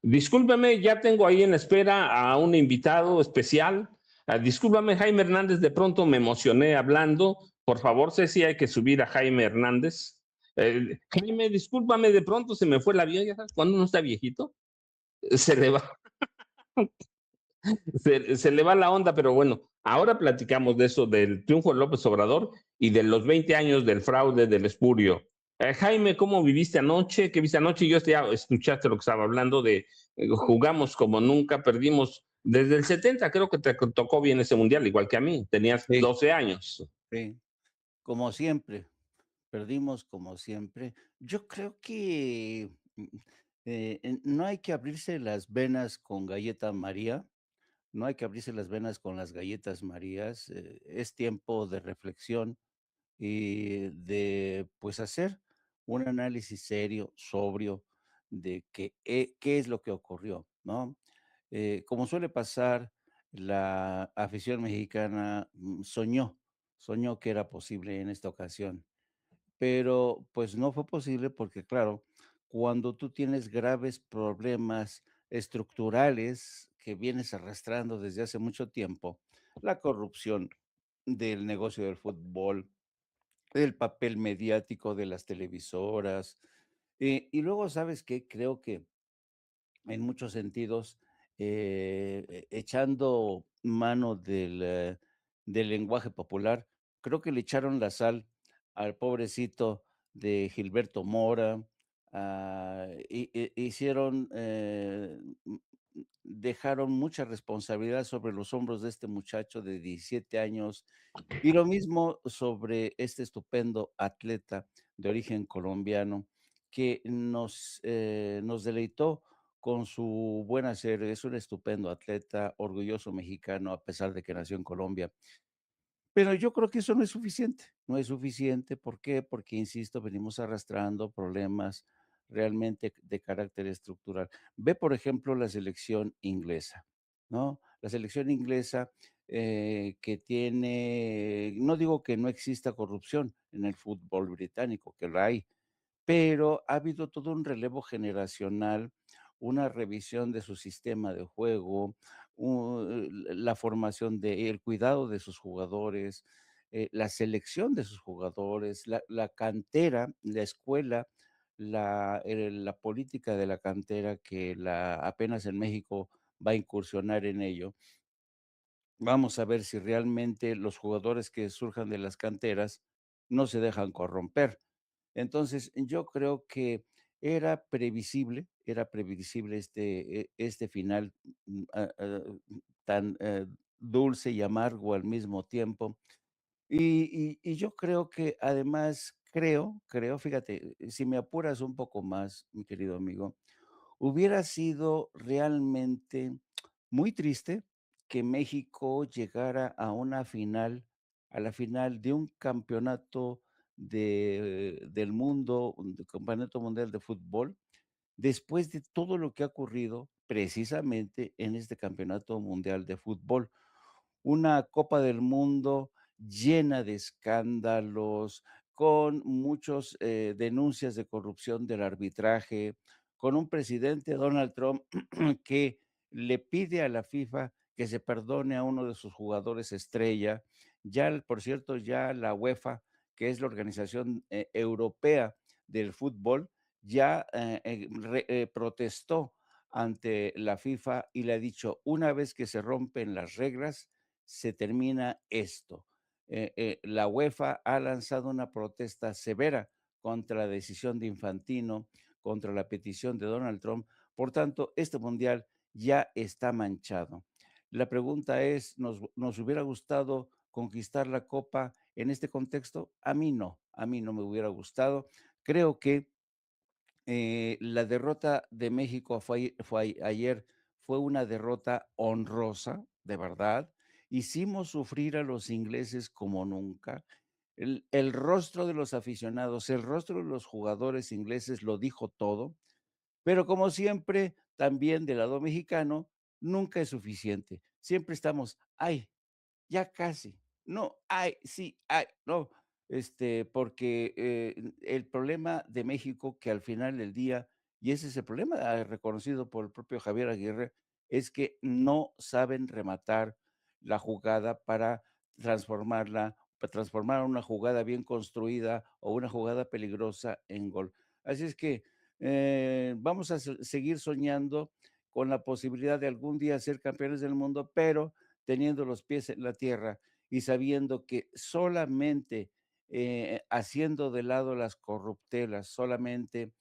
Discúlpame, ya tengo ahí en espera a un invitado especial. Discúlpame, Jaime Hernández, de pronto me emocioné hablando. Por favor, Ceci, hay que subir a Jaime Hernández. Jaime, discúlpame, de pronto se me fue el avión, ya sabes, cuando uno está viejito, se le va, se le va la onda, pero bueno, ahora platicamos de eso, del triunfo de López Obrador y de los 20 años del fraude del espurio. Jaime, ¿cómo viviste anoche? ¿Qué viste anoche? Yo ya escuchaste lo que estaba hablando de jugamos como nunca, perdimos desde el 70, creo que te tocó bien ese mundial, igual que a mí, tenías Sí, 12 años. sí, como siempre, perdimos como siempre. Yo creo que, no hay que abrirse las venas con galleta María, no hay que abrirse las venas con las galletas Marías, es tiempo de reflexión y de, pues, hacer un análisis serio, sobrio, de qué es lo que ocurrió, ¿no? Como suele pasar, la afición mexicana, soñó que era posible en esta ocasión, pero, pues, no fue posible porque, claro, cuando tú tienes graves problemas estructurales que vienes arrastrando desde hace mucho tiempo, la corrupción del negocio del fútbol, el papel mediático de las televisoras, y luego, ¿sabes qué? Creo que en muchos sentidos, echando mano del lenguaje popular, creo que le echaron la sal al pobrecito de Gilberto Mora, hicieron, dejaron mucha responsabilidad sobre los hombros de este muchacho de 17 años, y lo mismo sobre este estupendo atleta de origen colombiano que nos deleitó con su buen hacer. Es un estupendo atleta, orgulloso mexicano, a pesar de que nació en Colombia. Pero yo creo que eso no es suficiente, no es suficiente, ¿por qué? Porque, insisto, venimos arrastrando problemas realmente de carácter estructural. Ve, por ejemplo, la selección inglesa, ¿no? La selección inglesa, que tiene no digo que no exista corrupción en el fútbol británico, que la hay, pero ha habido todo un relevo generacional, una revisión de su sistema de juego, la formación de el cuidado de sus jugadores, la selección de sus jugadores, la cantera, la escuela, la política de la cantera que apenas en México va a incursionar en ello. Vamos a ver si realmente los jugadores que surjan de las canteras no se dejan corromper. Entonces, yo creo que era previsible este final, tan, dulce y amargo al mismo tiempo. Y yo creo que además, fíjate, si me apuras un poco más, mi querido amigo, hubiera sido realmente muy triste que México llegara a la final de un campeonato del mundo, un campeonato mundial de fútbol, después de todo lo que ha ocurrido precisamente en este campeonato mundial de fútbol. Una Copa del Mundo llena de escándalos, con muchos, denuncias de corrupción del arbitraje, con un presidente, Donald Trump, que le pide a la FIFA que se perdone a uno de sus jugadores estrella. Ya, por cierto, ya la UEFA, que es la organización, europea del fútbol, ya, protestó ante la FIFA y le ha dicho: "Una vez que se rompen las reglas, se termina esto". La UEFA ha lanzado una protesta severa contra la decisión de Infantino, contra la petición de Donald Trump. Por tanto, este mundial ya está manchado. La pregunta es, ¿nos hubiera gustado conquistar la copa en este contexto? A mí no me hubiera gustado. Creo que la derrota de México ayer, fue una derrota honrosa, de verdad. Hicimos sufrir a los ingleses como nunca. El rostro de los aficionados, el rostro de los jugadores ingleses lo dijo todo, pero como siempre, también del lado mexicano, nunca es suficiente. Siempre estamos: "Ay, ya casi. No, ay, sí, ay, no". Porque, el problema de México, que al final del día Y ese es el problema, reconocido por el propio Javier Aguirre, es que no saben rematar la jugada para transformar una jugada bien construida o una jugada peligrosa en gol. Así es que vamos a seguir soñando con la posibilidad de algún día ser campeones del mundo, pero teniendo los pies en la tierra y sabiendo que solamente haciendo de lado las corruptelas, solamente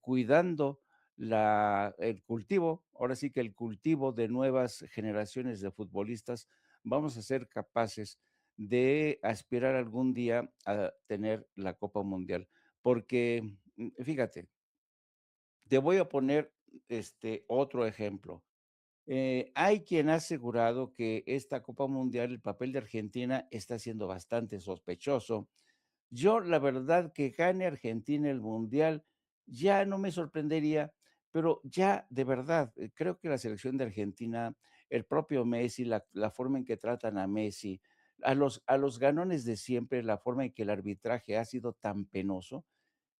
cuidando el cultivo, ahora sí que el cultivo de nuevas generaciones de futbolistas, vamos a ser capaces de aspirar algún día a tener la Copa Mundial. Porque, fíjate, te voy a poner otro ejemplo. Hay quien ha asegurado que esta Copa Mundial, el papel de Argentina está siendo bastante sospechoso. Yo, la verdad, que gane Argentina el Mundial ya no me sorprendería, pero ya de verdad, creo que la selección de Argentina, el propio Messi, la forma en que tratan a Messi, a los ganones de siempre, la forma en que el arbitraje ha sido tan penoso,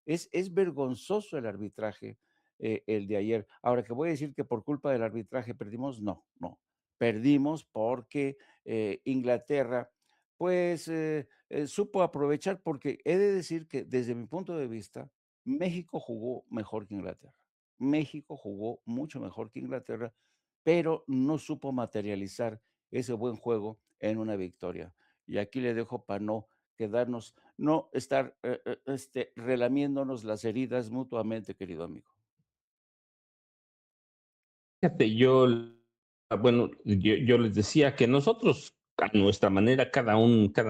es vergonzoso el arbitraje, el de ayer. Ahora, que voy a decir que por culpa del arbitraje perdimos, no, no. Perdimos porque, Inglaterra, pues, supo aprovechar, porque he de decir que desde mi punto de vista, México jugó mejor que Inglaterra. México jugó mucho mejor que Inglaterra, pero no supo materializar ese buen juego en una victoria. Y aquí le dejo para no quedarnos, no estar, relamiéndonos las heridas mutuamente, querido amigo. Fíjate, bueno, yo les decía que nosotros, a nuestra manera, cada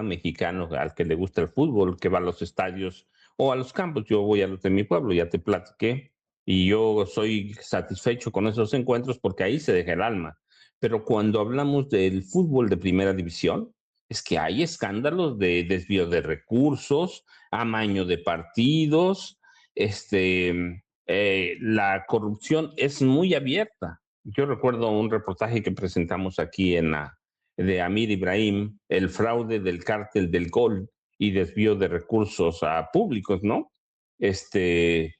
mexicano al que le gusta el fútbol, que va a los estadios o a los campos, yo voy a los de mi pueblo, ya te platiqué, y yo soy satisfecho con esos encuentros porque ahí se deja el alma. Pero cuando hablamos del fútbol de primera división, es que hay escándalos de desvío de recursos, amaño de partidos, la corrupción es muy abierta. Yo recuerdo un reportaje que presentamos aquí de Amir Ibrahim, el fraude del cártel del Gol y desvío de recursos a públicos, ¿no? Este,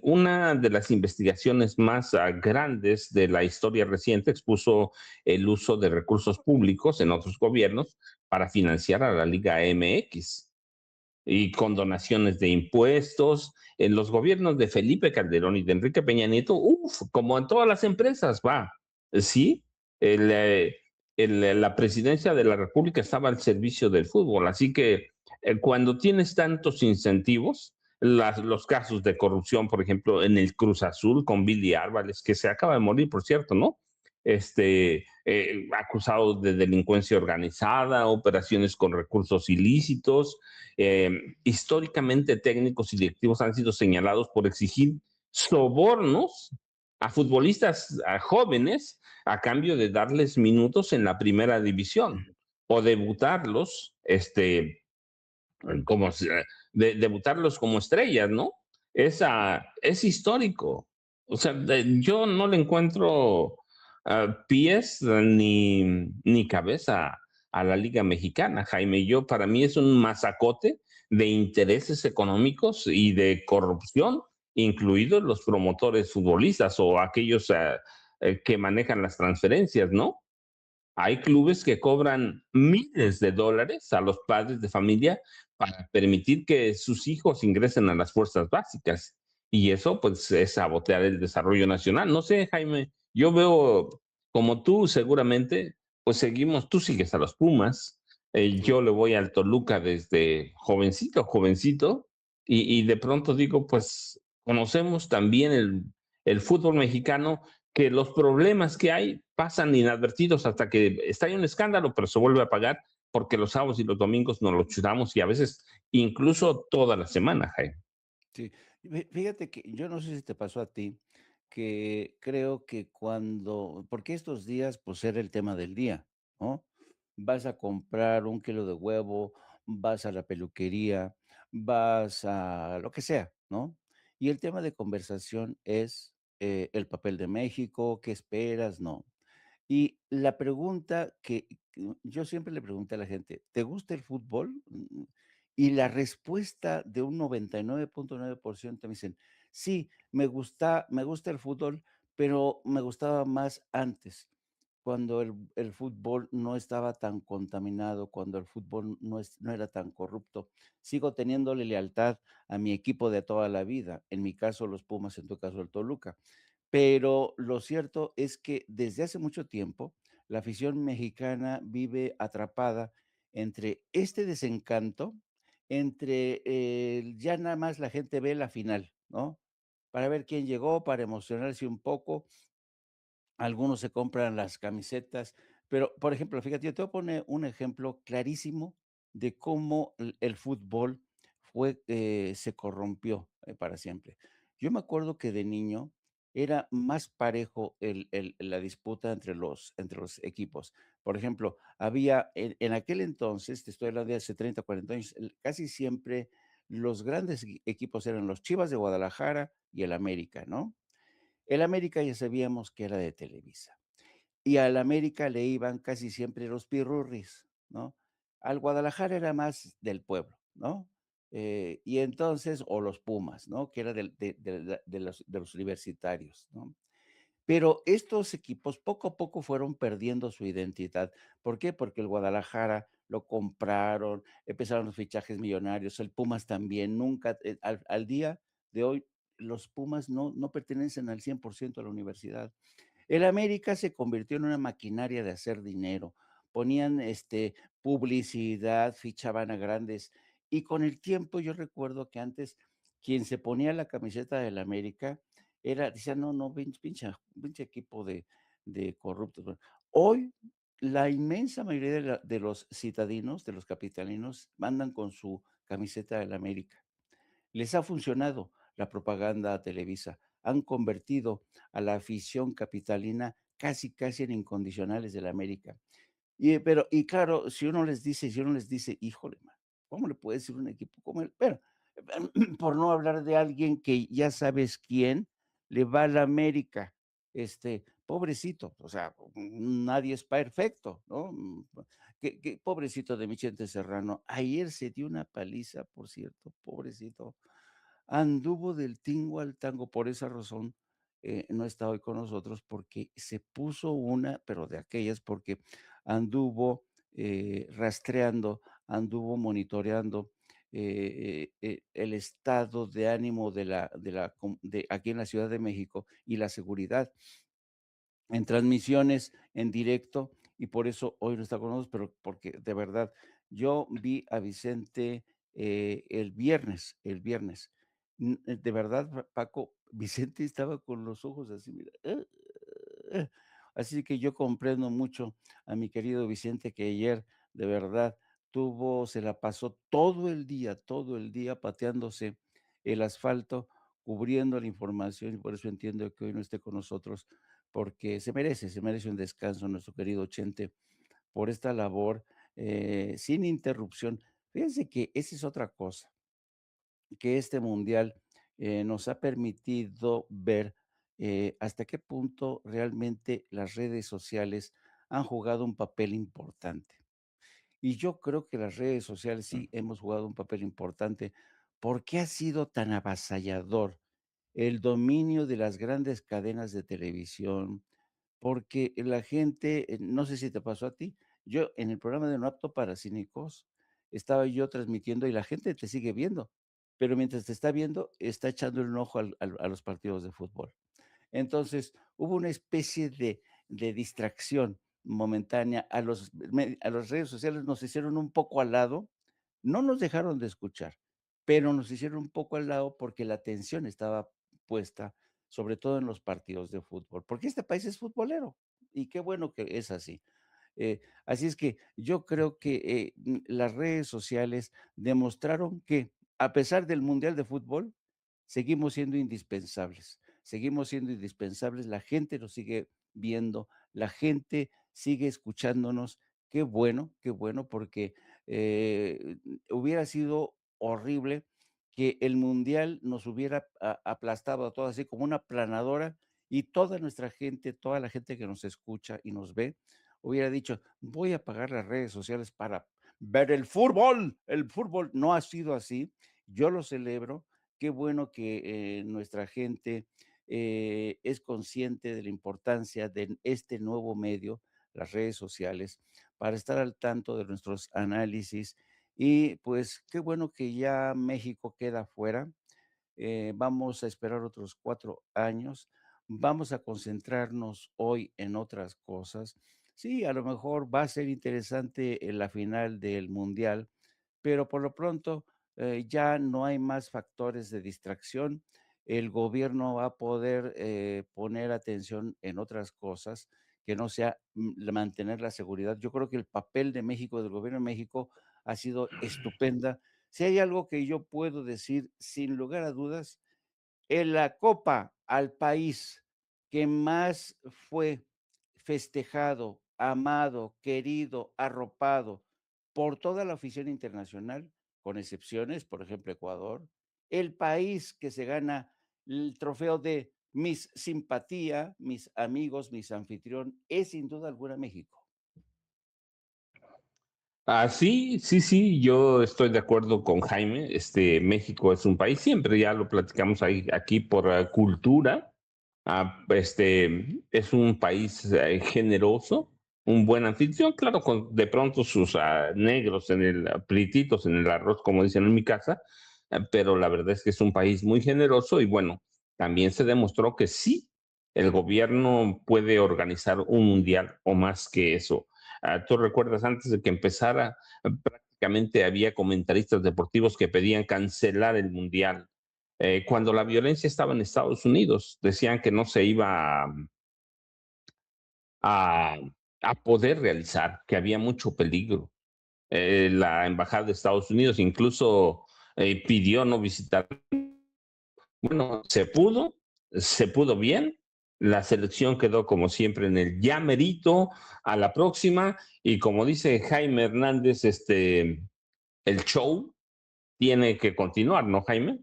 una de las investigaciones más grandes de la historia reciente expuso el uso de recursos públicos en otros gobiernos para financiar a la Liga MX y con donaciones de impuestos. En los gobiernos de Felipe Calderón y de Enrique Peña Nieto, como en todas las empresas, sí, el, eh, la presidencia de la República estaba al servicio del fútbol, así que cuando tienes tantos incentivos, los casos de corrupción, por ejemplo, en el Cruz Azul con Billy Álvarez, que se acaba de morir, por cierto, ¿no? Acusado de delincuencia organizada, operaciones con recursos ilícitos, eh, históricamente técnicos y directivos han sido señalados por exigir sobornos a futbolistas a jóvenes a cambio de darles minutos en la primera división o debutarlos, como debutarlos como estrellas, ¿no? Es histórico. O sea, yo no le encuentro pies ni cabeza a la Liga Mexicana, Jaime. Yo, para mí es un masacote de intereses económicos y de corrupción, incluidos los promotores futbolistas o aquellos que manejan las transferencias, ¿no? Hay clubes que cobran miles de dólares a los padres de familia para permitir que sus hijos ingresen a las fuerzas básicas. Y eso, pues, es sabotear el desarrollo nacional. No sé, Jaime, yo veo como tú seguramente, pues seguimos, tú sigues a los Pumas, Sí. yo le voy al Toluca desde jovencito, jovencito, y de pronto digo, pues conocemos también el fútbol mexicano, que los problemas que hay pasan inadvertidos hasta que está en un escándalo, pero se vuelve a pagar porque los sábados y los domingos nos lo chutamos y a veces incluso toda la semana, Jaime. Sí, fíjate que yo no sé si te pasó a ti, que creo que porque estos días, pues era el tema del día, ¿no? Vas a comprar un kilo de huevo, vas a la peluquería, vas a lo que sea, ¿no? Y el tema de conversación es el papel de México, ¿qué esperas? No. Y la pregunta que yo siempre le pregunto a la gente, ¿te gusta el fútbol? Y la respuesta de un 99.9% me dicen, Sí, me gusta el fútbol, pero me gustaba más antes, cuando el fútbol no estaba tan contaminado, cuando el fútbol no era tan corrupto. Sigo teniéndole lealtad a mi equipo de toda la vida, en mi caso los Pumas, en tu caso el Toluca. Pero lo cierto es que desde hace mucho tiempo la afición mexicana vive atrapada entre este desencanto, entre ya nada más la gente ve la final, ¿no? Para ver quién llegó, para emocionarse un poco, algunos se compran las camisetas, pero, por ejemplo, fíjate, yo te voy a poner un ejemplo clarísimo de cómo el fútbol se corrompió, para siempre. Yo me acuerdo que de niño era más parejo la disputa entre los equipos. Por ejemplo, había en aquel entonces, te estoy hablando de hace 30, 40 años, casi siempre los grandes equipos eran los Chivas de Guadalajara y el América, ¿no? El América ya sabíamos que era de Televisa, y al América le iban casi siempre los pirurris, ¿no? Al Guadalajara era más del pueblo, ¿no? Y entonces o los Pumas, ¿no? Que era del de los universitarios, ¿no? Pero estos equipos poco a poco fueron perdiendo su identidad. ¿Por qué? Porque el Guadalajara lo compraron, empezaron los fichajes millonarios, el Pumas también, nunca, al día de hoy, los Pumas no pertenecen al 100% a la universidad. El América se convirtió en una maquinaria de hacer dinero. Ponían, publicidad, fichaban a grandes y con el tiempo yo recuerdo que antes quien se ponía la camiseta del América decía: "No, no, pinche equipo de corruptos". Bueno, hoy la inmensa mayoría de los citadinos, de los capitalinos, andan con su camiseta del América. Les ha funcionado la propaganda a Televisa. Han convertido a la afición capitalina casi, casi en incondicionales del América. Y claro, si uno les dice: "Híjole, mano, ¿cómo le puede decir un equipo como el?". Bueno, por no hablar de alguien que ya sabes quién le va a la América, pobrecito, o sea, nadie es perfecto, ¿no? Que pobrecito de Michente Serrano, ayer se dio una paliza, por cierto, pobrecito. Anduvo del tingo al tango, por esa razón, no está hoy con nosotros, porque se puso una, pero de aquellas, porque anduvo, rastreando, anduvo monitoreando, el estado de ánimo de aquí en la Ciudad de México y la seguridad en transmisiones en directo, y por eso hoy no está con nosotros, pero porque de verdad, yo vi a Vicente, el viernes. De verdad, Paco, Vicente estaba con los ojos así, mira, eh. Así que yo comprendo mucho a mi querido Vicente, que ayer de verdad se la pasó todo el día pateándose el asfalto, cubriendo la información, y por eso entiendo que hoy no esté con nosotros, porque se merece un descanso nuestro querido Chente por esta labor, sin interrupción. Fíjense que esa es otra cosa, que este mundial, nos ha permitido ver, hasta qué punto realmente las redes sociales han jugado un papel importante. Y yo creo que las redes sociales sí hemos jugado un papel importante, porque ha sido tan avasallador el dominio de las grandes cadenas de televisión, porque la gente, no sé si te pasó a ti, yo en el programa de No apto para cínicos, estaba yo transmitiendo y la gente te sigue viendo, pero mientras te está viendo, está echando un ojo a los partidos de fútbol. Entonces, hubo una especie de distracción momentánea, a las redes sociales nos hicieron un poco al lado, no nos dejaron de escuchar, pero nos hicieron un poco al lado porque la atención estaba puesta, sobre todo en los partidos de fútbol, porque este país es futbolero, y qué bueno que es así. Así es que yo creo que, las redes sociales demostraron que, a pesar del mundial de fútbol, seguimos siendo indispensables, la gente nos sigue viendo, la gente sigue escuchándonos. Qué bueno, porque, hubiera sido horrible que el mundial nos hubiera aplastado a todos, así como una aplanadora, y toda nuestra gente, toda la gente que nos escucha y nos ve, hubiera dicho: "Voy a apagar las redes sociales para ver el fútbol". El fútbol no ha sido así, yo lo celebro, qué bueno que nuestra gente es consciente de la importancia de este nuevo medio, las redes sociales, para estar al tanto de nuestros análisis. Y pues qué bueno que ya México queda fuera. Vamos a esperar otros 4 años, vamos a concentrarnos hoy en otras cosas. Sí, a lo mejor va a ser interesante la final del Mundial, pero por lo pronto ya no hay más factores de distracción. El gobierno va a poder poner atención en otras cosas que no sea mantener la seguridad. Yo creo que el papel de México, del gobierno de México, ha sido estupenda. Si hay algo que yo puedo decir sin lugar a dudas, en la copa al país que más fue festejado, amado, querido, arropado por toda la afición internacional, con excepciones, por ejemplo, Ecuador, el país que se gana el trofeo de mis simpatía, mis amigos, mis anfitrión, es sin duda alguna México. Ah, sí, sí, sí, yo estoy de acuerdo con Jaime. México es un país, siempre ya lo platicamos ahí, aquí por cultura. Es un país generoso, un buen anfitrión, claro, con de pronto sus negros en el, plititos en el arroz, como dicen en mi casa, pero la verdad es que es un país muy generoso y bueno, también se demostró que sí, el gobierno puede organizar un mundial o más que eso. Tú recuerdas antes de que empezara, prácticamente había comentaristas deportivos que pedían cancelar el mundial. Cuando la violencia estaba en Estados Unidos, decían que no se iba a, a poder realizar, que había mucho peligro. La embajada de Estados Unidos incluso pidió no visitar. Bueno, se pudo bien. La selección quedó como siempre en el ya merito a la próxima. Y como dice Jaime Hernández, el show tiene que continuar, ¿no, Jaime?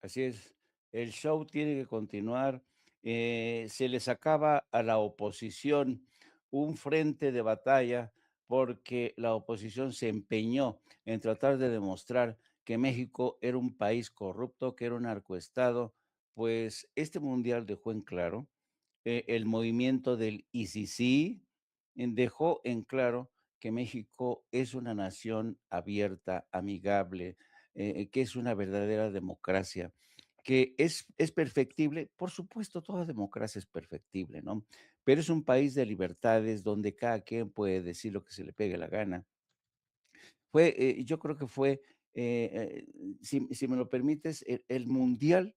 Así es, el show tiene que continuar. Se le sacaba a la oposición un frente de batalla porque la oposición se empeñó en tratar de demostrar que México era un país corrupto, que era un narcoestado. Pues este mundial dejó en claro el movimiento del ICC dejó en claro que México es una nación abierta, amigable, que es una verdadera democracia, que es perfectible. Por supuesto, toda democracia es perfectible, ¿no? Pero es un país de libertades donde cada quien puede decir lo que se le pegue la gana. Yo creo que fue, si me lo permites, el mundial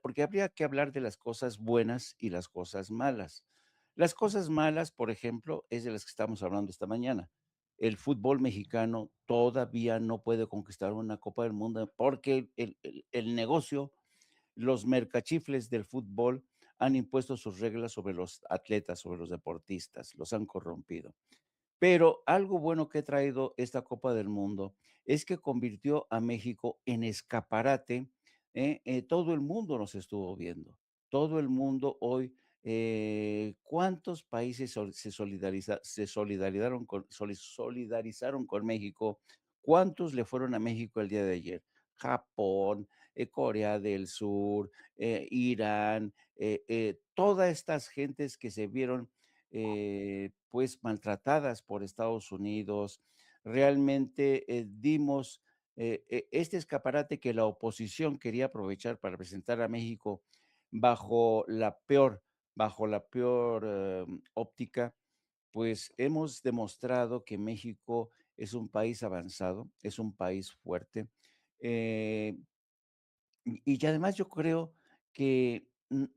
porque habría que hablar de las cosas buenas y las cosas malas. Las cosas malas, por ejemplo, es de las que estamos hablando esta mañana. El fútbol mexicano todavía no puede conquistar una Copa del Mundo porque el negocio, los mercachifles del fútbol han impuesto sus reglas sobre los atletas, sobre los deportistas, los han corrompido. Pero algo bueno que ha traído esta Copa del Mundo es que convirtió a México en escaparate, todo el mundo nos estuvo viendo, todo el mundo hoy, ¿cuántos países se solidarizaron con México? ¿Cuántos le fueron a México el día de ayer? Japón, Corea del Sur, Irán, todas estas gentes que se vieron pues maltratadas por Estados Unidos. Realmente dimos este escaparate que la oposición quería aprovechar para presentar a México bajo la peor, bajo la peor óptica, pues hemos demostrado que México es un país avanzado, es un país fuerte. eh, y además yo creo que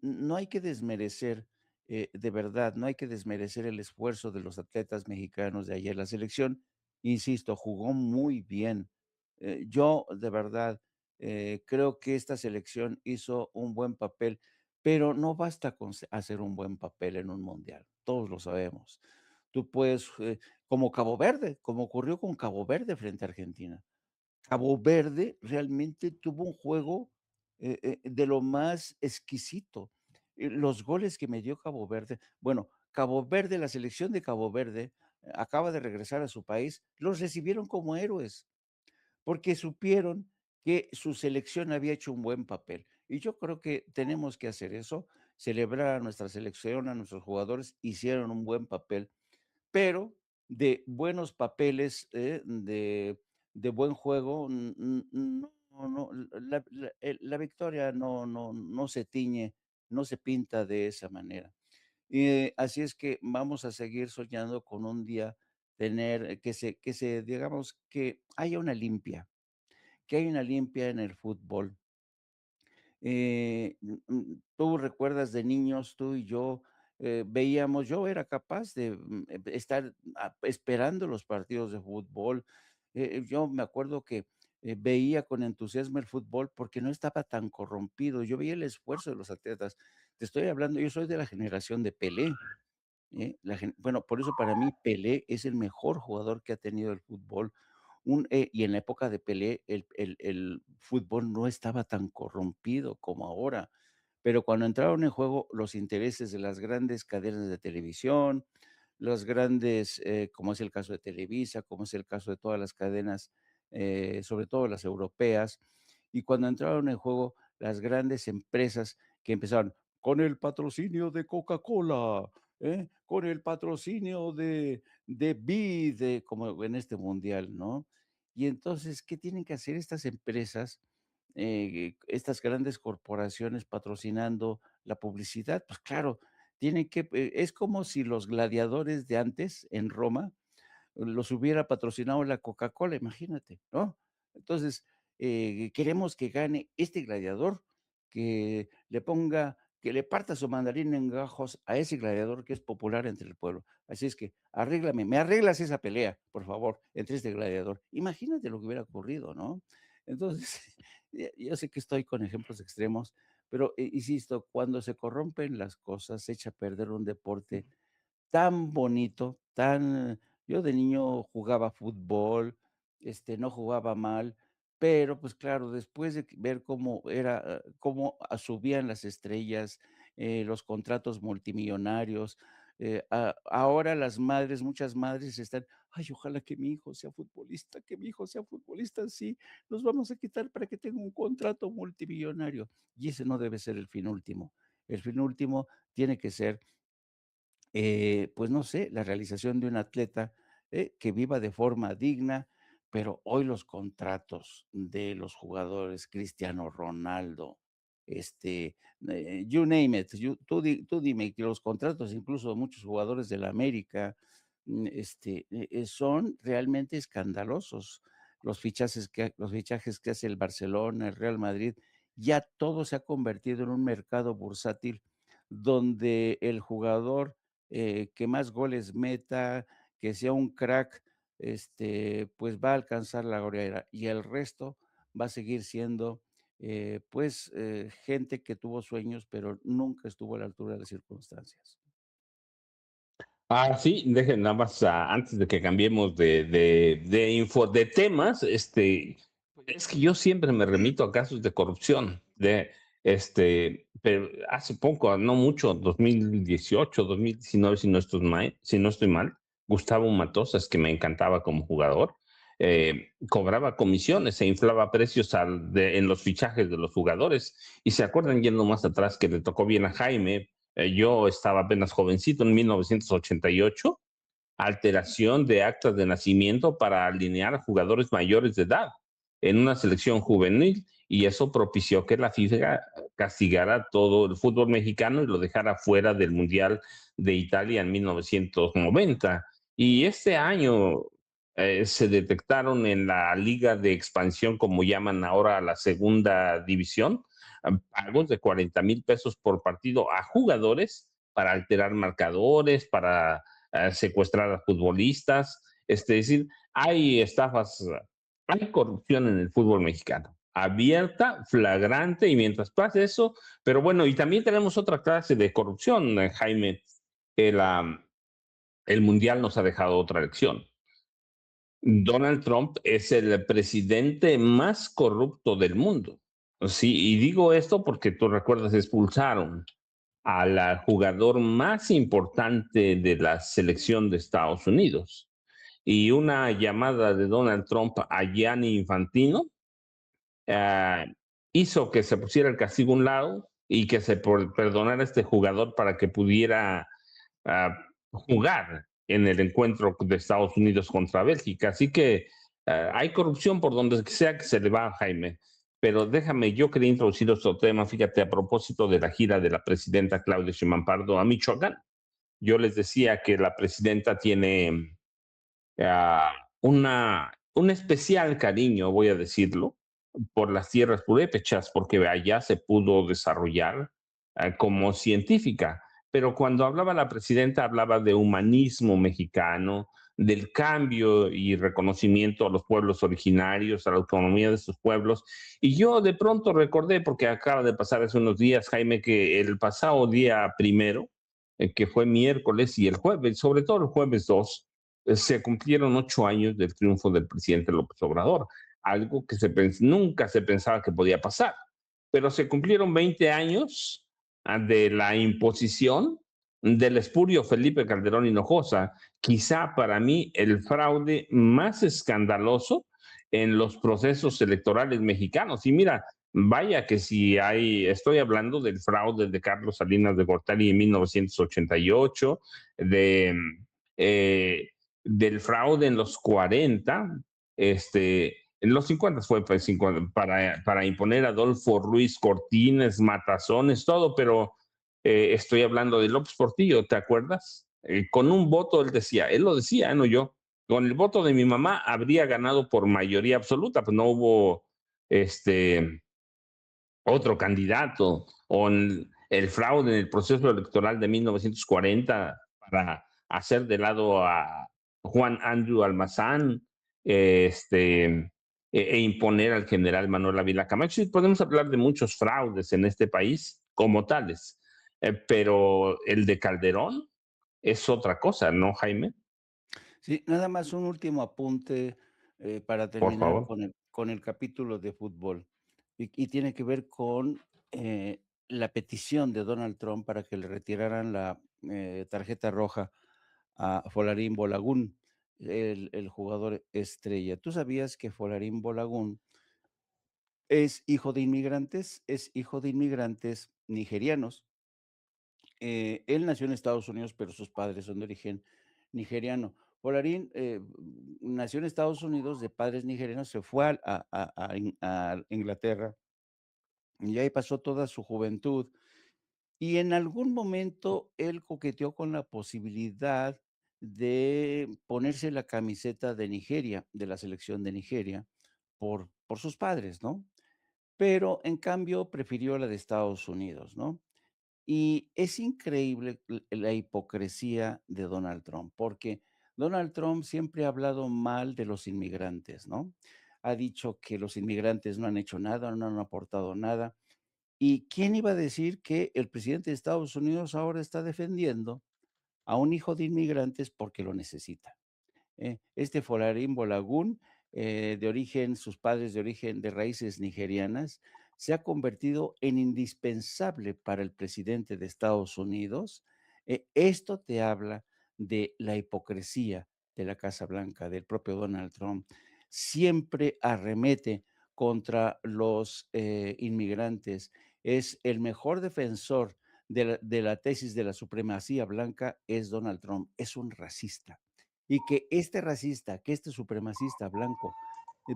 no hay que desmerecer, de verdad, no hay que desmerecer el esfuerzo de los atletas mexicanos de ayer. La selección, insisto, jugó muy bien. Yo de verdad creo que esta selección hizo un buen papel, pero no basta con hacer un buen papel en un mundial, todos lo sabemos. Tú puedes, como Cabo Verde, como ocurrió con Cabo Verde frente a Argentina. Cabo Verde realmente tuvo un juego, de lo más exquisito. Los goles que me dio Cabo Verde, bueno, Cabo Verde, la selección de Cabo Verde, acaba de regresar a su país, los recibieron como héroes. porque supieron que su selección había hecho un buen papel. Y yo creo que tenemos que hacer eso, celebrar a nuestra selección, a nuestros jugadores, hicieron un buen papel, pero de buenos papeles, de buen juego, no, la victoria no se tiñe, no se pinta de esa manera. Así es que vamos a seguir soñando con un día tener digamos, que haya una limpia, que haya una limpia en el fútbol. Tú recuerdas de niños, tú y yo, veíamos yo era capaz de, estar esperando los partidos de fútbol. Yo me acuerdo que, veía con entusiasmo el fútbol porque no estaba tan corrompido. Yo veía el esfuerzo de los atletas. Te estoy hablando, yo soy de la generación de Pelé. Bueno, por eso para mí Pelé es el mejor jugador que ha tenido el fútbol. Y en la época de Pelé el fútbol no estaba tan corrompido como ahora, pero cuando entraron en juego los intereses de las grandes cadenas de televisión, los grandes, como es el caso de Televisa, como es el caso de todas las cadenas, sobre todo las europeas, y cuando entraron en juego las grandes empresas que empezaron con el patrocinio de Coca-Cola, con el patrocinio de BID, como en este mundial, ¿no? Y entonces, ¿qué tienen que hacer estas empresas, estas grandes corporaciones patrocinando la publicidad? Pues claro, tienen que, es como si los gladiadores de antes en Roma los hubiera patrocinado la Coca-Cola, imagínate, ¿no? Entonces, queremos que gane este gladiador, que le parta su mandarín en gajos a ese gladiador que es popular entre el pueblo. Así es que me arreglas esa pelea, por favor, entre este gladiador. Imagínate lo que hubiera ocurrido, ¿no? Entonces, yo sé que estoy con ejemplos extremos, pero insisto, cuando se corrompen las cosas, se echa a perder un deporte tan bonito, yo de niño jugaba fútbol, no jugaba mal, pero, pues, claro, después de ver cómo era, cómo subían las estrellas, los contratos multimillonarios, ahora las madres, muchas madres están: "Ay, ojalá que mi hijo sea futbolista, que mi hijo sea futbolista, sí, los vamos a quitar para que tenga un contrato multimillonario", y ese no debe ser el fin último. El fin último tiene que ser pues no sé, la realización de un atleta, que viva de forma digna, pero hoy los contratos de los jugadores, Cristiano Ronaldo, you name it, tú dime, que los contratos incluso de muchos jugadores de la América, son realmente escandalosos. Los fichajes que hace el Barcelona, el Real Madrid, ya todo se ha convertido en un mercado bursátil donde el jugador que más goles meta, que sea un crack, pues va a alcanzar la gloria y el resto va a seguir siendo, pues, gente que tuvo sueños, pero nunca estuvo a la altura de las circunstancias. Ah, sí, dejen nada más, antes de que cambiemos de temas, pues, es que yo siempre me remito a casos de corrupción, pero hace poco, no mucho, 2018, 2019, si no estoy mal, Gustavo Matosas, que me encantaba como jugador, cobraba comisiones e inflaba precios en los fichajes de los jugadores. Y se acuerdan, yendo más atrás, que le tocó bien a Jaime. Yo estaba apenas jovencito en 1988, alteración de actas de nacimiento para alinear a jugadores mayores de edad en una selección juvenil, y eso propició que la FIFA castigara todo el fútbol mexicano y lo dejara fuera del Mundial de Italia en 1990. Y este año se detectaron en la liga de expansión, como llaman ahora la segunda división, pagos de 40,000 pesos por partido a jugadores para alterar marcadores, para secuestrar a futbolistas. Es decir, hay estafas, hay corrupción en el fútbol mexicano, abierta, flagrante, y mientras pase eso, pero bueno, y también tenemos otra clase de corrupción, Jaime. El, el Mundial nos ha dejado otra lección. Donald Trump es el presidente más corrupto del mundo. Sí, y digo esto porque tú recuerdas, expulsaron al jugador más importante de la selección de Estados Unidos. y una llamada de Donald Trump a Gianni Infantino ah, hizo que se pusiera el castigo a un lado y que se perdonara a este jugador para que pudiera ah, jugar en el encuentro de Estados Unidos contra Bélgica. Así que hay corrupción por donde sea que se le va, Jaime. Pero déjame, yo quería introducir otro tema, fíjate, a propósito de la gira de la presidenta Claudia Sheinbaum Pardo a Michoacán. Yo les decía que la presidenta tiene un especial cariño, voy a decirlo, por las tierras purépechas, porque allá se pudo desarrollar como científica. Pero cuando hablaba la presidenta, hablaba de humanismo mexicano, del cambio y reconocimiento a los pueblos originarios, a la autonomía de sus pueblos. Y yo de pronto recordé, porque acaba de pasar hace unos días, Jaime, que el pasado día primero, que fue miércoles y el jueves, sobre todo el jueves 2, se cumplieron 8 años del triunfo del presidente López Obrador, algo que nunca se pensaba que podía pasar, pero se cumplieron 20 años de la imposición del espurio Felipe Calderón Hinojosa, quizá para mí el fraude más escandaloso en los procesos electorales mexicanos. Y mira, vaya que si estoy hablando del fraude de Carlos Salinas de Gortari en 1988, de eh, del fraude en los 40, en los 50 fue pues, para imponer a Adolfo Ruiz Cortines, Matazones, todo, pero estoy hablando de López Portillo, ¿te acuerdas? Con un voto, él lo decía, no yo, con el voto de mi mamá habría ganado por mayoría absoluta, pues no hubo este, otro candidato, o el fraude en el proceso electoral de 1940 para hacer de lado a Juan Andrew Almazán e imponer al general Manuel Ávila Camacho. Y podemos hablar de muchos fraudes en este país como tales, pero el de Calderón es otra cosa, ¿no, Jaime? Sí, nada más un último apunte, para Por terminar favor. con el capítulo de fútbol, y tiene que ver con, la petición de Donald Trump para que le retiraran la, tarjeta roja a Folarín Bolagun, el jugador estrella. ¿Tú sabías que Folarín Bolagun es hijo de inmigrantes? Es hijo de inmigrantes nigerianos. Él nació en Estados Unidos, pero sus padres son de origen nigeriano. Polarín, nació en Estados Unidos de padres nigerianos, se fue a Inglaterra y ahí pasó toda su juventud. Y en algún momento él coqueteó con la posibilidad de ponerse la camiseta de Nigeria, de la selección de Nigeria, por sus padres, ¿no? Pero en cambio prefirió la de Estados Unidos, ¿no? Y es increíble la hipocresía de Donald Trump, porque Donald Trump siempre ha hablado mal de los inmigrantes, ¿no? Ha dicho que los inmigrantes no han hecho nada, no han aportado nada. ¿Y quién iba a decir que el presidente de Estados Unidos ahora está defendiendo a un hijo de inmigrantes porque lo necesita? Este Folarín Bolagun, de origen, sus padres de origen de raíces nigerianas, se ha convertido en indispensable para el presidente de Estados Unidos. Esto te habla de la hipocresía de la Casa Blanca, del propio Donald Trump. Siempre arremete contra los inmigrantes. Es el mejor defensor de la tesis de la supremacía blanca, es Donald Trump. Es un racista y que este racista, que este supremacista blanco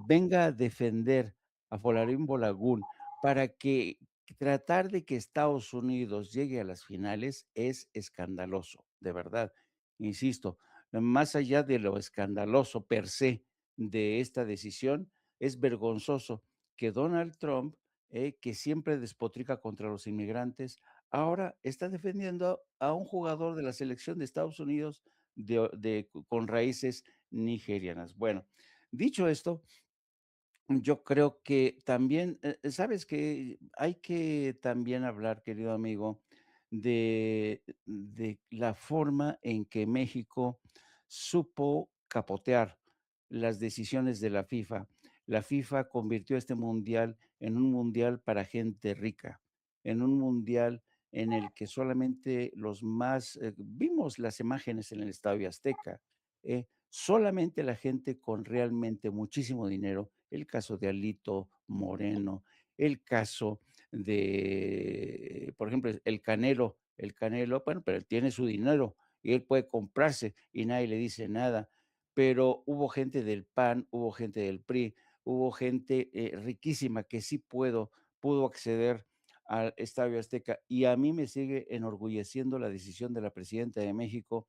venga a defender a Folarín Bolagún para que tratar de que Estados Unidos llegue a las finales es escandaloso, de verdad. Insisto, más allá de lo escandaloso per se de esta decisión, es vergonzoso que Donald Trump, que siempre despotrica contra los inmigrantes, ahora está defendiendo a un jugador de la selección de Estados Unidos con raíces nigerianas. Bueno, dicho esto, yo creo que también, sabes que hay que también hablar, querido amigo, de la forma en que México supo capotear las decisiones de la FIFA. La FIFA convirtió este mundial en un mundial para gente rica, en un mundial en el que solamente los más, vimos las imágenes en el Estadio Azteca, Solamente la gente con realmente muchísimo dinero, el caso de Alito Moreno, el caso de, por ejemplo, el Canelo, bueno, pero él tiene su dinero y él puede comprarse y nadie le dice nada. Pero hubo gente del PAN, hubo gente del PRI, hubo gente, riquísima que sí pudo acceder al Estadio Azteca, y a mí me sigue enorgulleciendo la decisión de la presidenta de México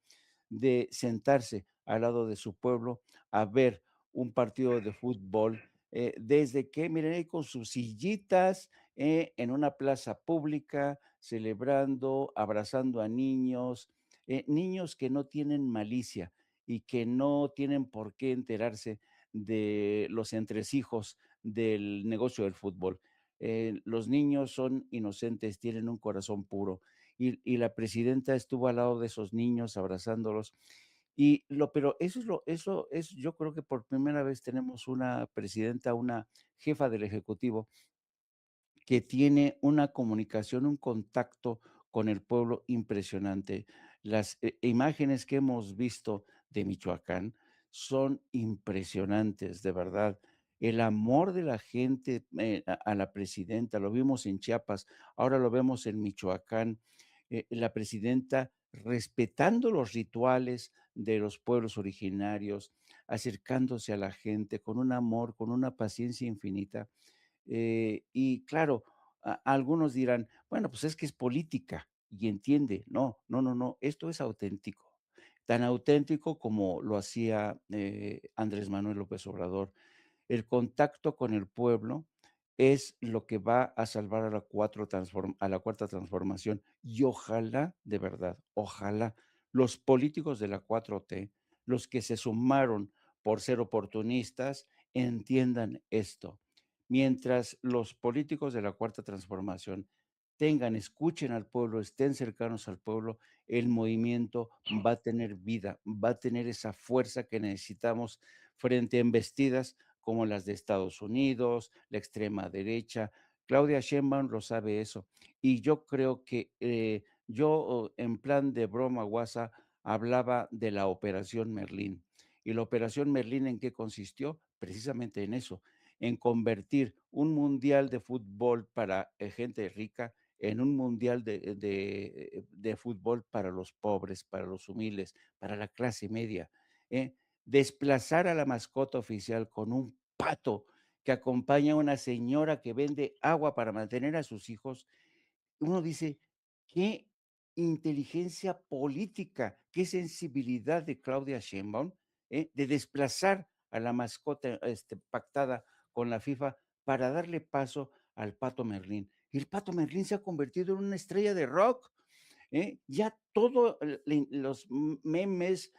de sentarse al lado de su pueblo a ver un partido de fútbol, desde que, miren, ahí con sus sillitas, en una plaza pública, celebrando, abrazando a niños, niños que no tienen malicia y que no tienen por qué enterarse de los entresijos del negocio del fútbol. Los niños son inocentes, tienen un corazón puro, y la presidenta estuvo al lado de esos niños abrazándolos. Pero eso es, yo creo que por primera vez tenemos una presidenta, una jefa del ejecutivo que tiene una comunicación, un contacto con el pueblo impresionante. Las imágenes que hemos visto de Michoacán son impresionantes, de verdad. El amor de la gente, a la presidenta, lo vimos en Chiapas, ahora lo vemos en Michoacán. La presidenta respetando los rituales de los pueblos originarios, acercándose a la gente con un amor, con una paciencia infinita. Y claro, algunos dirán, bueno, pues es que es política y entiende. No, no, no, no, esto es auténtico, tan auténtico como lo hacía Andrés Manuel López Obrador. El contacto con el pueblo es lo que va a salvar a la cuarta transformación. Y ojalá, de verdad, ojalá los políticos de la 4T, los que se sumaron por ser oportunistas, entiendan esto. Mientras los políticos de la cuarta transformación escuchen al pueblo, estén cercanos al pueblo, el movimiento va a tener vida, va a tener esa fuerza que necesitamos frente a embestidas como las de Estados Unidos, la extrema derecha. Claudia Sheinbaum lo sabe eso. Y yo creo que en plan de broma guasa, hablaba de la Operación Merlín. ¿Y la Operación Merlín en qué consistió? Precisamente en eso, en convertir un mundial de fútbol para gente rica en un mundial de fútbol para los pobres, para los humildes, para la clase media. ¿Eh? Desplazar a la mascota oficial con un pato que acompaña a una señora que vende agua para mantener a sus hijos, uno dice, qué inteligencia política, qué sensibilidad de Claudia Sheinbaum, de desplazar a la mascota, pactada con la FIFA para darle paso al Pato Merlín. Y el Pato Merlín se ha convertido en una estrella de rock. Ya todo los memes,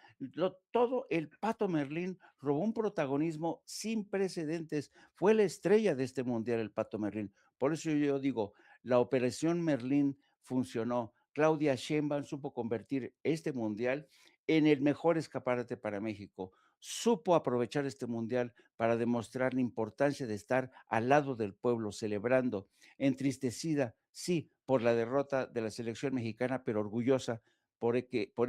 todo el Pato Merlín robó un protagonismo sin precedentes. Fue la estrella de este mundial, el Pato Merlín. Por eso yo digo, la Operación Merlín funcionó. Claudia Sheinbaum supo convertir este mundial en el mejor escaparate para México. Supo aprovechar este mundial para demostrar la importancia de estar al lado del pueblo, celebrando, entristecida, sí, por la derrota de la selección mexicana, pero orgullosa por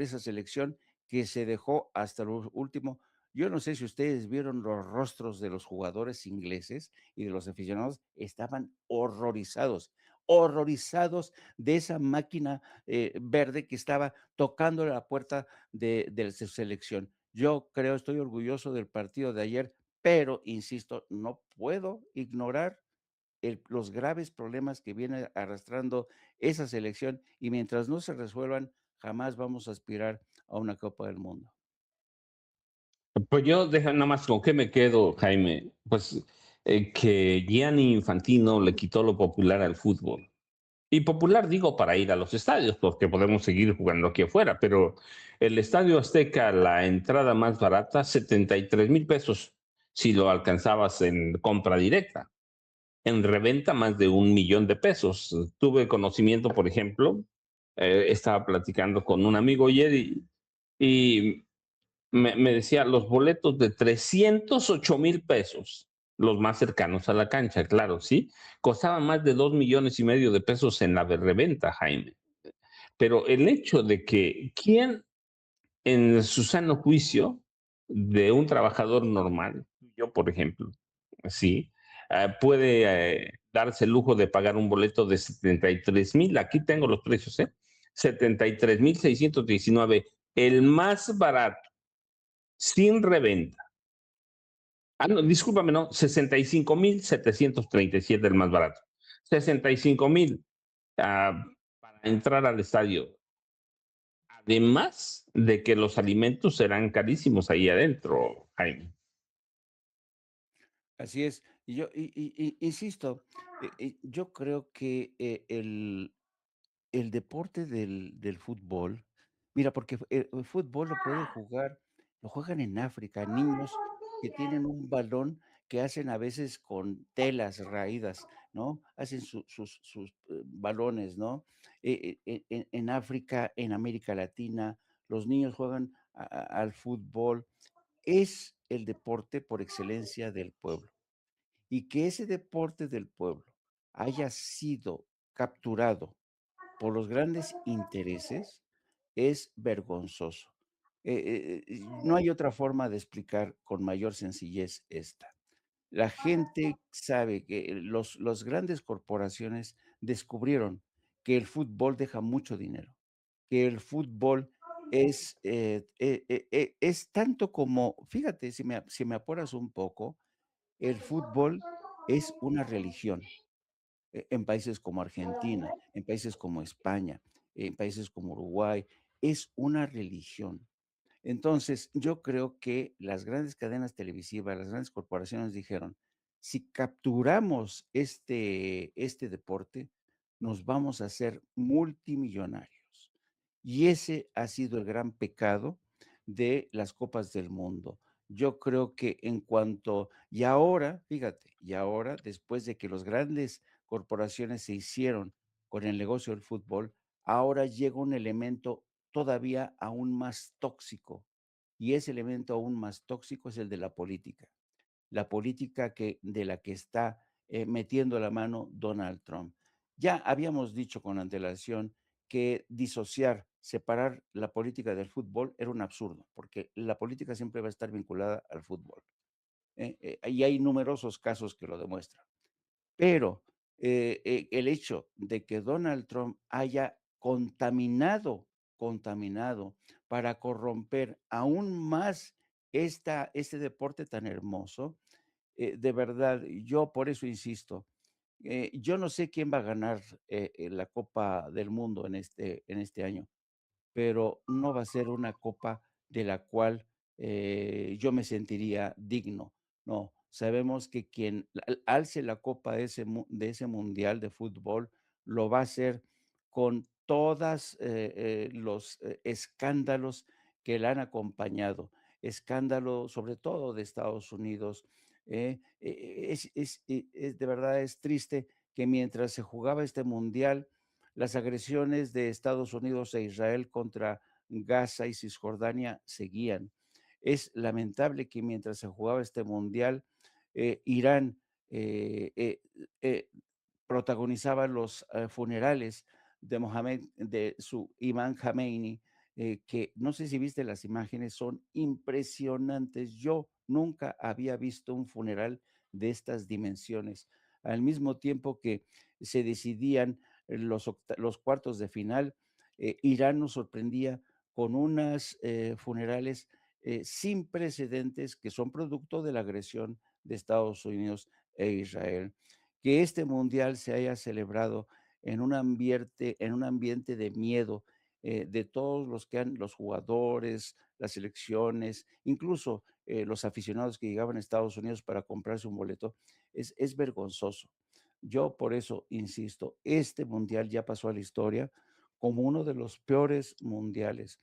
esa selección que se dejó hasta lo último. Yo no sé si ustedes vieron los rostros de los jugadores ingleses y de los aficionados, estaban horrorizados, horrorizados de esa máquina verde que estaba tocando la puerta de su selección. Yo creo, estoy orgulloso del partido de ayer, pero insisto, no puedo ignorar los graves problemas que viene arrastrando esa selección, y mientras no se resuelvan, jamás vamos a aspirar a una Copa del Mundo. Pues yo, deja nada más con qué me quedo, Jaime. Pues que Gianni Infantino le quitó lo popular al fútbol. Y popular digo para ir a los estadios, porque podemos seguir jugando aquí afuera, pero el Estadio Azteca, la entrada más barata, 73,000 pesos, si lo alcanzabas en compra directa. En reventa, más de 1,000,000 de pesos. Tuve conocimiento, por ejemplo, estaba platicando con un amigo ayer y me decía los boletos de 308,000 pesos, los más cercanos a la cancha, claro, ¿sí? Costaban más de 2,5 millones en la reventa, Jaime. Pero el hecho de que, ¿quién en su sano juicio de un trabajador normal, yo por ejemplo, sí, puede darse el lujo de pagar un boleto de 73,000, aquí tengo los precios, 73,619, el más barato, sin reventa. Ah, no, discúlpame, no, 65,737 el más barato. 65,000 para entrar al estadio. Además de que los alimentos serán carísimos ahí adentro, Jaime. Así es. Y yo insisto, yo creo que, el deporte del fútbol, mira, porque el fútbol lo juegan en África, niños que tienen un balón que hacen a veces con telas raídas, ¿no? Hacen sus, balones, ¿no? En África, en América Latina, los niños juegan al fútbol. Es el deporte por excelencia del pueblo. Y que ese deporte del pueblo haya sido capturado por los grandes intereses es vergonzoso. No hay otra forma de explicar con mayor sencillez esta. La gente sabe que los grandes corporaciones descubrieron que el fútbol deja mucho dinero, que el fútbol es tanto como, fíjate, si me apuras un poco, el fútbol es una religión, en países como Argentina, en países como España, en países como Uruguay, es una religión. Entonces, yo creo que las grandes cadenas televisivas, las grandes corporaciones dijeron: "Si capturamos este deporte, nos vamos a hacer multimillonarios". Y ese ha sido el gran pecado de las copas del mundo. Yo creo que en cuanto y ahora, fíjate, y ahora, después de que los grandes corporaciones se hicieron con el negocio del fútbol, ahora llega un elemento todavía aún más tóxico, y ese elemento aún más tóxico es el de la política de la que está, metiendo la mano Donald Trump. Ya habíamos dicho con antelación que disociar, separar la política del fútbol era un absurdo, porque la política siempre va a estar vinculada al fútbol, y hay numerosos casos que lo demuestran. Pero, el hecho de que Donald Trump haya contaminado para corromper aún más este deporte tan hermoso, de verdad, yo por eso insisto, yo no sé quién va a ganar, la Copa del Mundo en este año, pero no va a ser una copa de la cual, yo me sentiría digno. No, sabemos que quien alce la copa de ese mundial de fútbol lo va a hacer con todas, los, escándalos que la han acompañado. Escándalo, sobre todo de Estados Unidos. Es de verdad es triste que mientras se jugaba este mundial, las agresiones de Estados Unidos e Israel contra Gaza y Cisjordania seguían. Es lamentable que mientras se jugaba este mundial, Irán eh, eh, eh, protagonizaba los funerales de su imán Jameini, que no sé si viste las imágenes, son impresionantes. Yo nunca había visto un funeral de estas dimensiones. Al mismo tiempo que se decidían los cuartos de final, Irán nos sorprendía con unas funerales sin precedentes que son producto de la agresión de Estados Unidos e Israel. Que este mundial se haya celebrado en un ambiente de miedo, de todos los jugadores, las selecciones, incluso los aficionados que llegaban a Estados Unidos para comprarse un boleto, es vergonzoso. Yo por eso insisto, este mundial ya pasó a la historia como uno de los peores mundiales.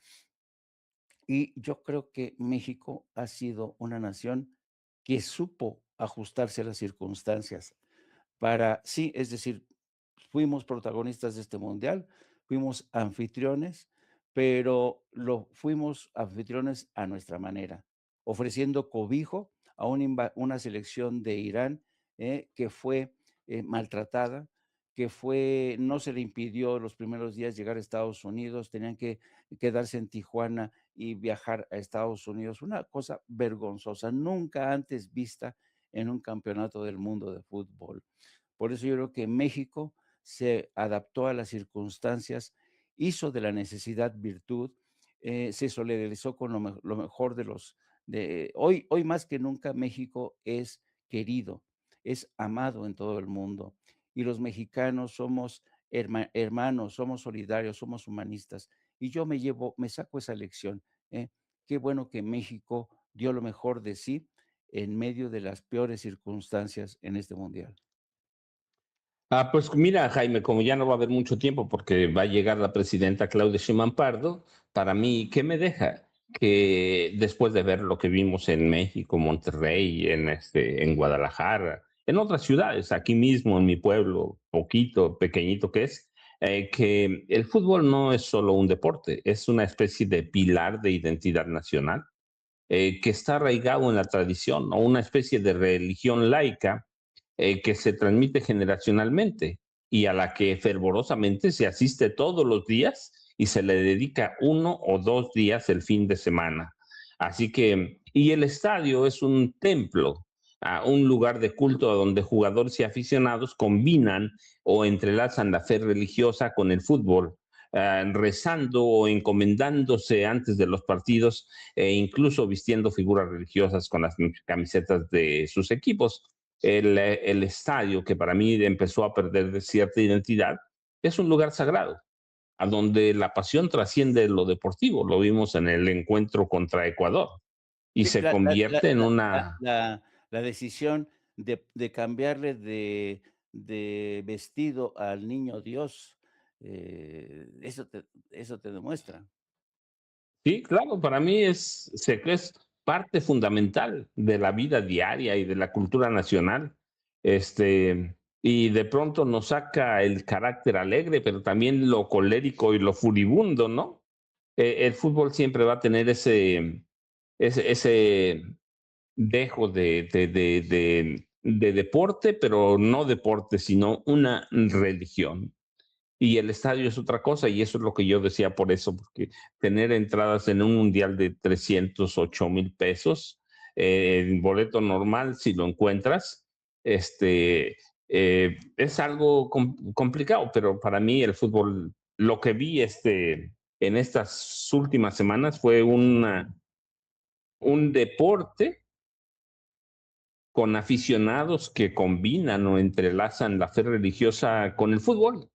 Y yo creo que México ha sido una nación que supo ajustarse a las circunstancias sí, es decir, fuimos protagonistas de este mundial, fuimos anfitriones, pero lo fuimos anfitriones a nuestra manera, ofreciendo cobijo a una selección de Irán, que fue maltratada, no se le impidió los primeros días llegar a Estados Unidos, tenían que quedarse en Tijuana y viajar a Estados Unidos, una cosa vergonzosa, nunca antes vista en un campeonato del mundo de fútbol. Por eso yo creo que México se adaptó a las circunstancias, hizo de la necesidad virtud, se solidarizó con lo mejor de los de hoy más que nunca México es querido, es amado en todo el mundo, y los mexicanos somos hermanos, somos solidarios, somos humanistas, y yo me saco esa lección, ¿eh? Qué bueno que México dio lo mejor de sí en medio de las peores circunstancias en este mundial. Pues mira, Jaime, como ya no va a haber mucho tiempo porque va a llegar la presidenta Claudia Sheinbaum Pardo, para mí, ¿qué me deja? Que después de ver lo que vimos en México, Monterrey, en Guadalajara, en otras ciudades, aquí mismo en mi pueblo, poquito, pequeñito que es, que el fútbol no es solo un deporte, es una especie de pilar de identidad nacional que está arraigado en la tradición o una especie de religión laica que se transmite generacionalmente y a la que fervorosamente se asiste todos los días y se le dedica 1 o 2 días el fin de semana. Así que, y el estadio es un templo, un lugar de culto donde jugadores y aficionados combinan o entrelazan la fe religiosa con el fútbol, rezando o encomendándose antes de los partidos e incluso vistiendo figuras religiosas con las camisetas de sus equipos. El estadio, que para mí empezó a perder de cierta identidad, es un lugar sagrado, a donde la pasión trasciende lo deportivo. Lo vimos en el encuentro contra Ecuador y Sí, se convierte en la una... la la decisión de cambiarle de vestido al niño Dios, eso te demuestra. Sí, claro, para mí es parte fundamental de la vida diaria y de la cultura nacional. Y de pronto nos saca el carácter alegre, pero también lo colérico y lo furibundo, ¿no? El fútbol siempre va a tener ese dejo de deporte, pero no deporte, sino una religión. Y el estadio es otra cosa, y eso es lo que yo decía por eso, porque tener entradas en un mundial de 308,000 pesos, en boleto normal, si lo encuentras, es algo complicado, pero para mí el fútbol, lo que vi en estas últimas semanas fue un deporte con aficionados que combinan o entrelazan la fe religiosa con el fútbol.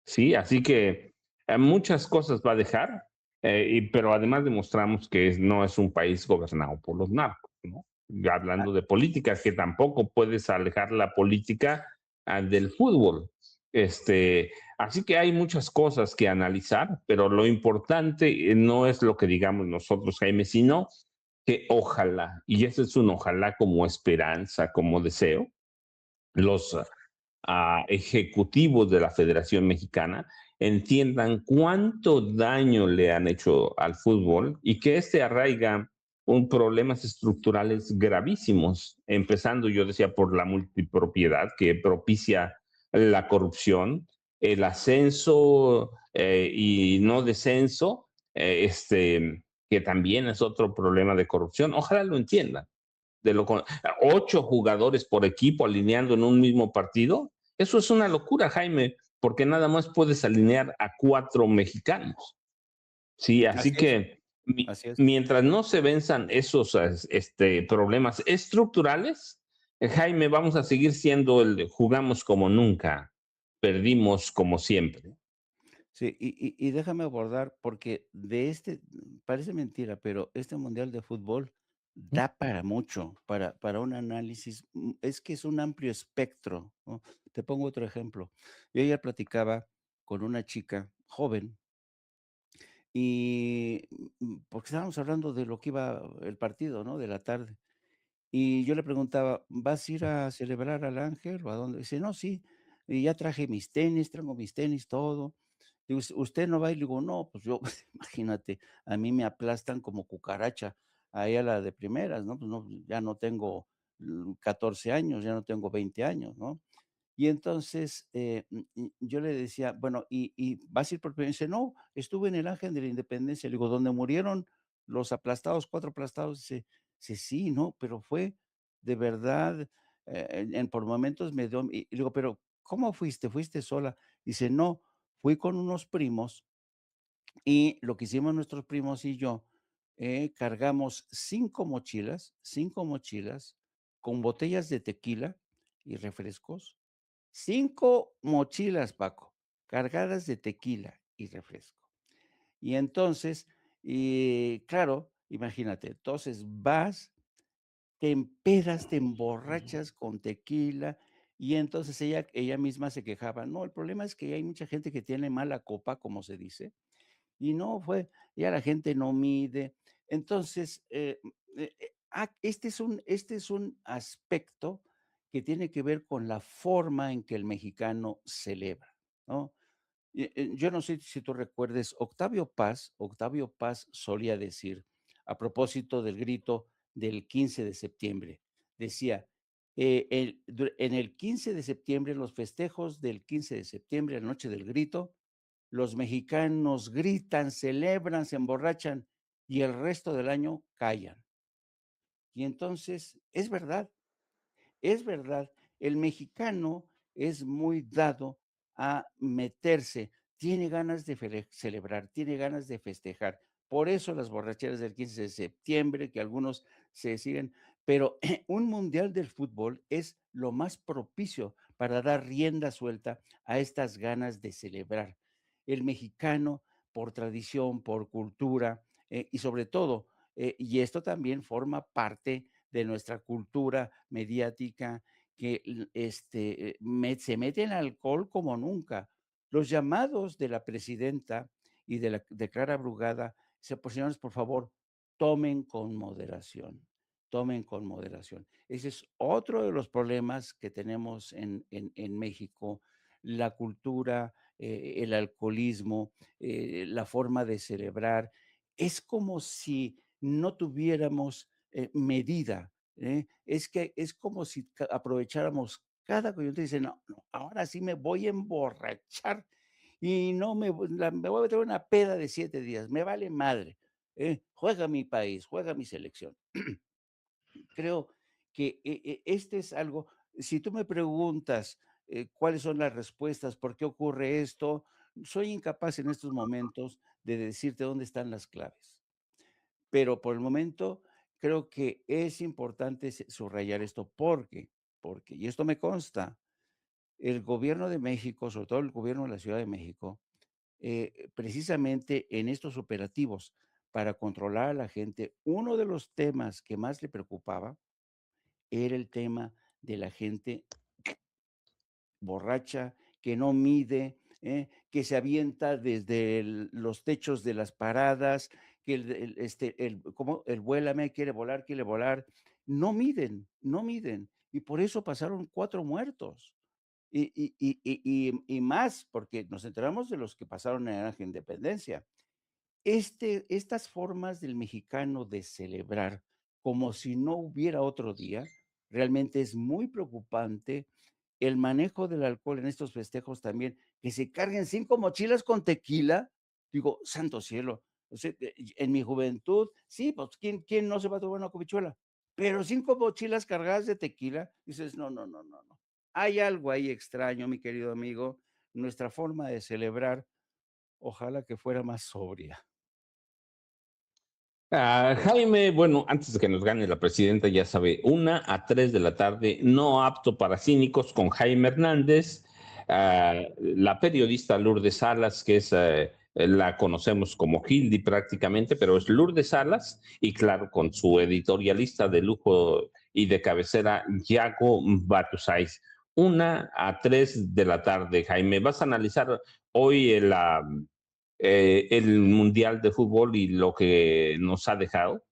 Sí, así que muchas cosas va a dejar, pero además demostramos que no es un país gobernado por los narcos, ¿no? Y Ah, hablando de política, que tampoco puedes alejar la política del fútbol. Así que hay muchas cosas que analizar, pero lo importante no es lo que digamos nosotros, Jaime, sino que ojalá, y ese es un ojalá como esperanza, como deseo, los ejecutivos de la Federación Mexicana entiendan cuánto daño le han hecho al fútbol y que arraiga problemas estructurales gravísimos, empezando, yo decía, por la multipropiedad que propicia la corrupción, el ascenso y no descenso, que también es otro problema de corrupción. Ojalá lo entiendan de lo con 8 jugadores por equipo alineando en un mismo partido, eso es una locura, Jaime, porque nada más puedes alinear a 4 mexicanos. Sí, así así es, que así es. mientras no se venzan esos problemas estructurales, Jaime, vamos a seguir siendo el jugamos como nunca, perdimos como siempre. Sí, y déjame abordar, porque parece mentira, pero este mundial de fútbol da para mucho, para un análisis, es que es un amplio espectro, ¿no? Te pongo otro ejemplo. Yo ayer platicaba con una chica joven y, porque estábamos hablando de lo que iba el partido, ¿no?, de la tarde. Y yo le preguntaba: "¿Vas a ir a celebrar al Ángel o a dónde?". Dice: "No, sí, y ya traje mis tenis, traigo mis tenis, todo". Digo: "¿Usted no va?". Y le digo: "No, pues yo", imagínate, a mí me aplastan como cucaracha, ahí a la de primeras, ¿no? Pues no, ya no tengo, 14 años, ya no tengo 20 años, ¿no? Y entonces, yo le decía: "Bueno, ¿y vas a ir por primera vez?". Dice: "No, estuve en el Ángel de la Independencia". Le digo: "¿Donde murieron los aplastados, 4 aplastados?". Dice: "Sí, no, pero fue de verdad, por momentos me dio", y le digo: "Pero, ¿cómo fuiste? ¿Fuiste sola?". Dice: "No, fui con unos primos, y lo que hicimos nuestros primos y yo, cargamos 5 mochilas con botellas de tequila y refrescos". 5 mochilas, Paco, cargadas de tequila y refresco. Y entonces, claro, imagínate, entonces vas, te empedas, te emborrachas con tequila, y entonces ella misma se quejaba: "No, el problema es que hay mucha gente que tiene mala copa", como se dice, y no fue, ya la gente no mide. Entonces, este es un aspecto que tiene que ver con la forma en que el mexicano celebra, ¿no? Yo no sé si tú recuerdes, Octavio Paz solía decir, a propósito del grito del 15 de septiembre, decía, en el 15 de septiembre, los festejos del 15 de septiembre, la noche del grito, los mexicanos gritan, celebran, se emborrachan y el resto del año callan. Y entonces, es verdad, el mexicano es muy dado a meterse, tiene ganas de celebrar, tiene ganas de festejar. Por eso las borracheras del 15 de septiembre, que algunos se siguen, pero un mundial del fútbol es lo más propicio para dar rienda suelta a estas ganas de celebrar. El mexicano, por tradición, por cultura, y sobre todo, y esto también forma parte de nuestra cultura mediática, que se mete en alcohol como nunca. Los llamados de la presidenta y de Clara Brugada, dice: "Pues, señores, por favor, tomen con moderación, tomen con moderación". Ese es otro de los problemas que tenemos en México, la cultura, el alcoholismo, la forma de celebrar. Es como si no tuviéramos medida, es que es como si aprovecháramos cada coyuntura y dice: "No, no, ahora sí me voy a emborrachar y no me voy a meter una peda de 7 días, me vale madre, juega mi país, juega mi selección". Creo que este es algo, si tú me preguntas, cuáles son las respuestas, por qué ocurre esto, soy incapaz en estos momentos de decirte dónde están las claves. Pero por el momento creo que es importante subrayar esto porque, y esto me consta, el gobierno de México, sobre todo el gobierno de la Ciudad de México, precisamente en estos operativos para controlar a la gente, uno de los temas que más le preocupaba era el tema de la gente borracha, que no mide, que se avienta desde los techos de las paradas, que ¿cómo? El vuélame, quiere volar. No miden, no miden. Y por eso pasaron 4 muertos. Y más, porque nos enteramos de los que pasaron en la Independencia. Estas formas del mexicano de celebrar como si no hubiera otro día, realmente es muy preocupante. El manejo del alcohol en estos festejos también, que se carguen 5 mochilas con tequila, digo, santo cielo, o sea, en mi juventud, sí, pues, ¿quién no se va a tomar una copichuela? Pero 5 mochilas cargadas de tequila, dices: "No, no, no, no, no". Hay algo ahí extraño, mi querido amigo, nuestra forma de celebrar, ojalá que fuera más sobria. Jaime, bueno, antes de que nos gane la presidenta, ya sabe, 1 a 3 de la tarde, no apto para cínicos con Jaime Hernández, la periodista Lourdes Salas, que es, la conocemos como Hildy prácticamente, pero es Lourdes Salas, y claro, con su editorialista de lujo y de cabecera, Yago Batusais. 1 a 3 de la tarde, Jaime. Vas a analizar hoy el Mundial de Fútbol y lo que nos ha dejado.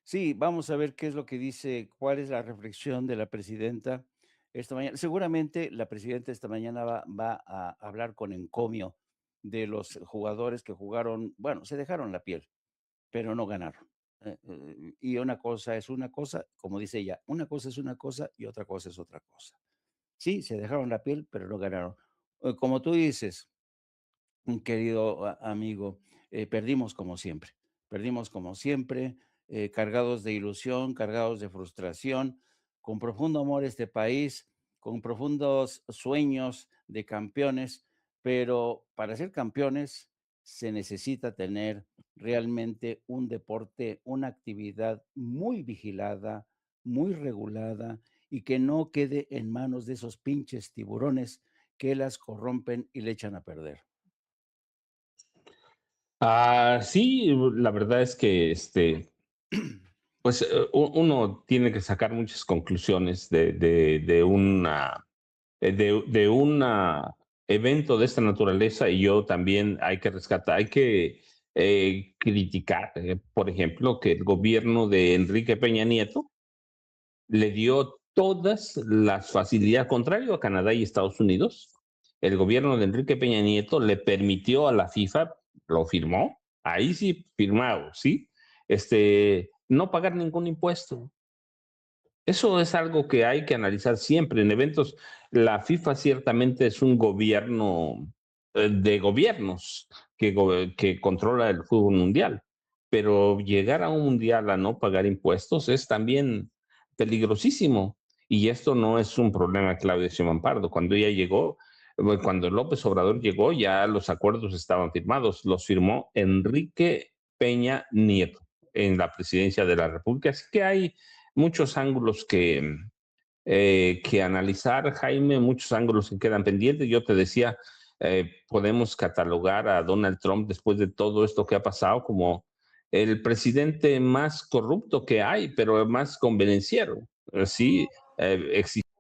Sí, vamos a ver qué es lo que dice, cuál es la reflexión de la presidenta esta mañana. Seguramente la presidenta esta mañana va a hablar con encomio de los jugadores que jugaron, bueno, se dejaron la piel, pero no ganaron. Y una cosa es una cosa, como dice ella, una cosa es una cosa y otra cosa es otra cosa. Sí, se dejaron la piel, pero no ganaron. Como tú dices, querido amigo, perdimos como siempre, cargados de ilusión, cargados de frustración, con profundo amor a este país, con profundos sueños de campeones, pero para ser campeones se necesita tener realmente un deporte, una actividad muy vigilada, muy regulada y que no quede en manos de esos pinches tiburones que las corrompen y le echan a perder. Sí, la verdad es que pues uno tiene que sacar muchas conclusiones de una de un evento de esta naturaleza y yo también hay que rescatar, hay que criticar, por ejemplo, que el gobierno de Enrique Peña Nieto le dio todas las facilidades, contrario a Canadá y Estados Unidos, el gobierno de Enrique Peña Nieto le permitió a la FIFA, lo firmó, ahí sí firmado, ¿sí? No pagar ningún impuesto. Eso es algo que hay que analizar siempre en eventos. La FIFA ciertamente es un gobierno de gobiernos que controla el fútbol mundial, pero llegar a un mundial a no pagar impuestos es también peligrosísimo. Y esto no es un problema de Claudia Sheinbaum Pardo. Cuando ella llegó, bueno, cuando López Obrador llegó, ya los acuerdos estaban firmados. Los firmó Enrique Peña Nieto en la presidencia de la República. Así que hay muchos ángulos que analizar, Jaime, muchos ángulos que quedan pendientes. Yo te decía, podemos catalogar a Donald Trump después de todo esto que ha pasado como el presidente más corrupto que hay, pero más convenenciero. Sí, existe